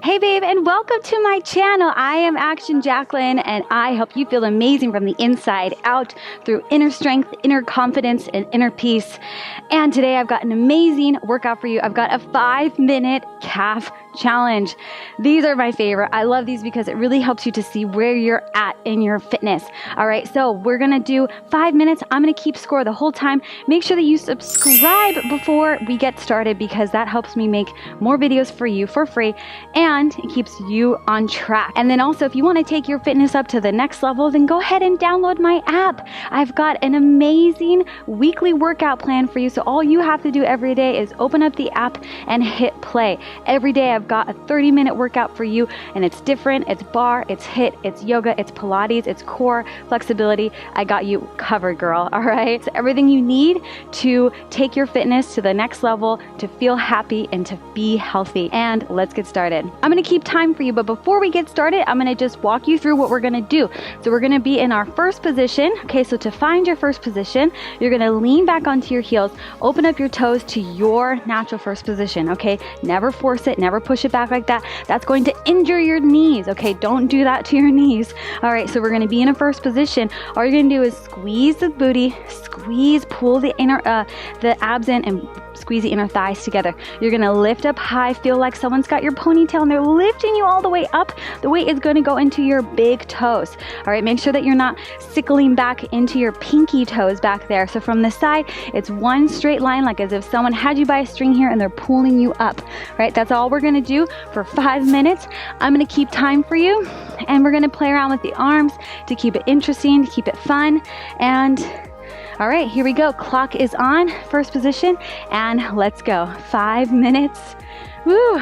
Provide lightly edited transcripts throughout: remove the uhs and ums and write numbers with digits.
Hey babe, and welcome to my channel. I am Action Jacqueline, and I help you feel amazing from the inside out through inner strength, inner confidence, and inner peace. And today I've got an amazing workout for you. I've got a 5-minute calf challenge. These are my favorite. I love these because it really helps you to see where you're at in your fitness. All right, so we're gonna do 5 minutes. I'm gonna keep score the whole time. Make sure that you subscribe before we get started because that helps me make more videos for you for free and it keeps you on track. And then also, if you want to take your fitness up to the next level, then go ahead and download my app. I've got an amazing weekly workout plan for you. So all you have to do every day is open up the app and hit play. Every day I've got a 30-minute workout for you, and it's different. It's bar, it's HIIT, it's yoga, it's Pilates, it's core, flexibility. I got you covered, girl. All right. It's everything you need to take your fitness to the next level, to feel happy and to be healthy. And let's get started. I'm going to keep time for you, but before we get started, I'm going to just walk you through what we're going to do. So we're going to be in our first position. Okay, so to find your first position, you're going to lean back onto your heels, open up your toes to your natural first position. Okay, never force it, never push it back like that. That's going to injure your knees. Okay, don't do that to your knees. All right, so we're going to be in a first position. All you're going to do is squeeze the booty, squeeze, pull the abs in, and squeeze the inner thighs together. You're going to lift up high, feel like someone's got your ponytail and they're lifting you all the way up. The weight is going to go into your big toes. All right, make sure that you're not sickling back into your pinky toes back there. So from the side, it's one straight line, like as if someone had you by a string here and they're pulling you up. Right, that's all we're going to do for 5 minutes. I'm going to keep time for you, and we're going to play around with the arms to keep it interesting, to keep it fun. And all right, here we go. Clock is on, first position, and let's go. 5 minutes. Woo!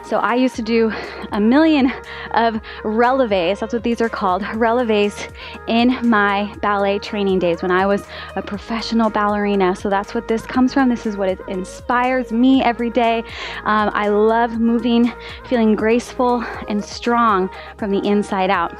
So I used to do a million of releves, that's what these are called, releves, in my ballet training days when I was a professional ballerina. So that's what this comes from. This is what it inspires me every day. I love moving, feeling graceful and strong from the inside out.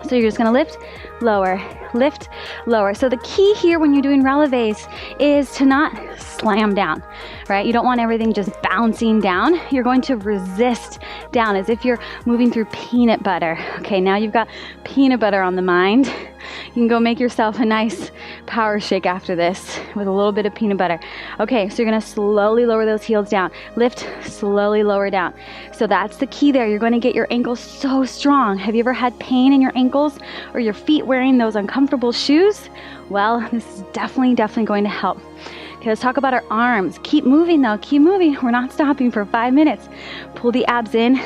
So you're just gonna lift, lower, lift, lower. So the key here when you're doing releves is to not slam down, right? You don't want everything just bouncing down. You're going to resist down as if you're moving through peanut butter. Okay, now you've got peanut butter on the mind. You can go make yourself a nice power shake after this with a little bit of peanut butter. Okay, so you're gonna slowly lower those heels down. Lift, slowly lower down. So that's the key there. You're gonna get your ankles so strong. Have you ever had pain in your ankles or your feet wearing those uncomfortable shoes? Well, this is definitely going to help. Okay, let's talk about our arms. Keep moving though, keep moving. We're not stopping for 5 minutes. Pull the abs in.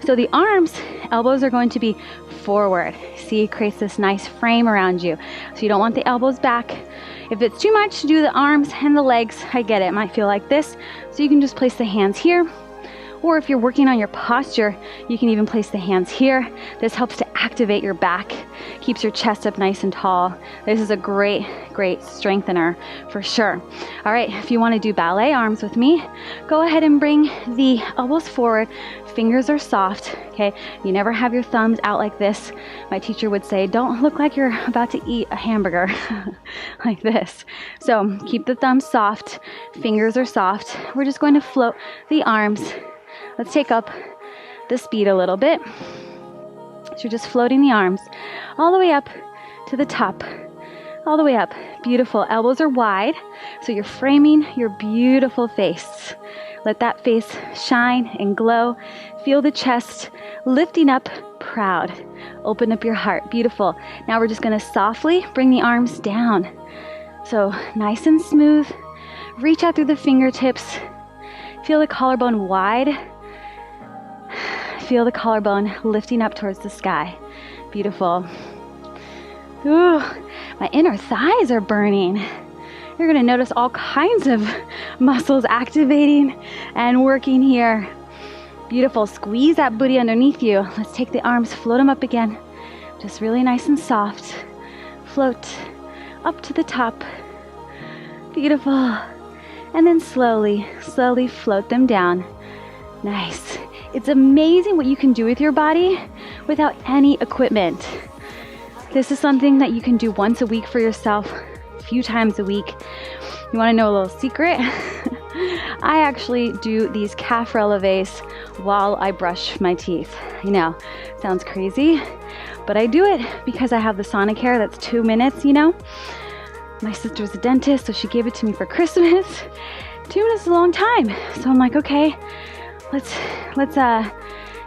So the arms, elbows are going to be forward. See, it creates this nice frame around you. So you don't want the elbows back. If it's too much to do the arms and the legs, I get it. It might feel like this. So you can just place the hands here. Or if you're working on your posture, you can even place the hands here. This helps to activate your back, keeps your chest up nice and tall. This is a great strengthener for sure. All right, if you want to do ballet arms with me, go ahead and bring the elbows forward. Fingers are soft, okay? You never have your thumbs out like this. My teacher would say, don't look like you're about to eat a hamburger like this. So keep the thumbs soft, fingers are soft. We're just going to float the arms. Let's take up the speed a little bit. So you're just floating the arms all the way up to the top, all the way up. Beautiful. Elbows are wide, so you're framing your beautiful face. Let that face shine and glow. Feel the chest lifting up, proud. Open up your heart. Beautiful. Now we're just going to softly bring the arms down. So nice and smooth. Reach out through the fingertips. Feel the collarbone wide. Feel the collarbone lifting up towards the sky. Beautiful. Ooh, my inner thighs are burning. You're going to notice all kinds of muscles activating and working here. Beautiful. Squeeze that booty underneath you. Let's take the arms, float them up again. Just really nice and soft. Float up to the top. Beautiful. And then slowly float them down. Nice. It's amazing what you can do with your body without any equipment. This is something that you can do once a week for yourself, a few times a week. You want to know a little secret? I actually do these calf releves while I brush my teeth. I know, sounds crazy, but I do it because I have the Sonicare that's 2 minutes, you know. My sister's a dentist, so she gave it to me for Christmas. 2 minutes is a long time. So I'm like, okay, let's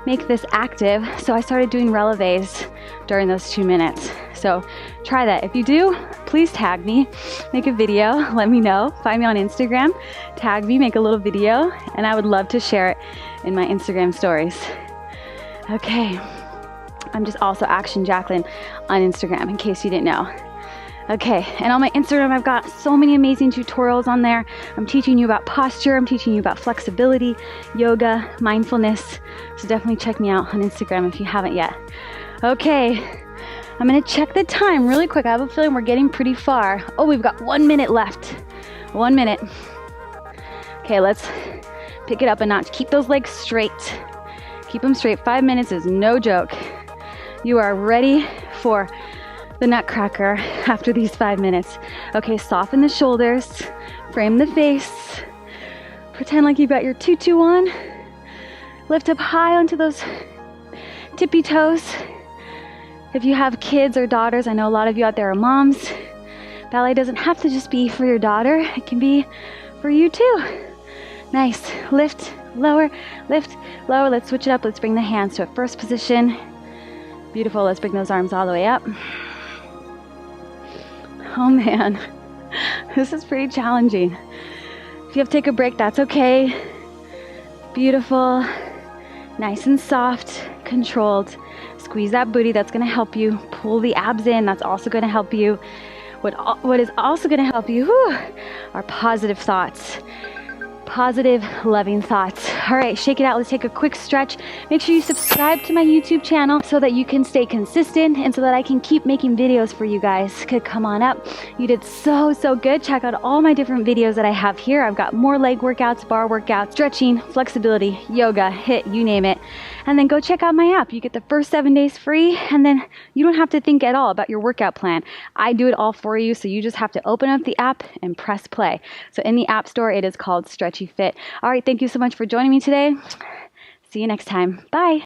make this active. So I started doing releves during those 2 minutes. So try that. If you do, please tag me, make a video, let me know. Find me on Instagram, tag me, make a little video, and I would love to share it in my Instagram stories. Okay, I'm just also Action Jacqueline on Instagram in case you didn't know. Okay, and on my Instagram, I've got so many amazing tutorials on there. I'm teaching you about posture, I'm teaching you about flexibility, yoga, mindfulness. So definitely check me out on Instagram if you haven't yet. Okay, I'm gonna check the time really quick. I have a feeling we're getting pretty far. Oh, we've got 1 minute left. 1 minute. Okay, let's pick it up a notch. Keep those legs straight. Keep them straight. 5 minutes is no joke. You are ready for the nutcracker after these 5 minutes. Okay, soften the shoulders, frame the face, pretend like you've got your tutu on, lift up high onto those tippy toes. If you have kids or daughters, I know a lot of you out there are moms, ballet doesn't have to just be for your daughter, it can be for you too. Nice, lift, lower, let's switch it up, let's bring the hands to a first position. Beautiful, let's bring those arms all the way up. Oh man, this is pretty challenging. If you have to take a break, that's okay. Beautiful, nice and soft, controlled. Squeeze that booty, that's gonna help you. Pull the abs in, that's also gonna help you. What is also gonna help you are positive thoughts. Positive, loving thoughts. All right, shake it out. Let's take a quick stretch. Make sure you subscribe to my YouTube channel so that you can stay consistent and so that I can keep making videos for you guys. Could come on up. You did so good. Check out all my different videos that I have here. I've got more leg workouts, bar workouts, stretching, flexibility, yoga, HIIT, you name it. And then go check out my app. You get the first 7 days free, and then you don't have to think at all about your workout plan. I do it all for you, so you just have to open up the app and press play. So in the App Store, it is called Stretchy Fit. All right, thank you so much for joining me today. See you next time. Bye.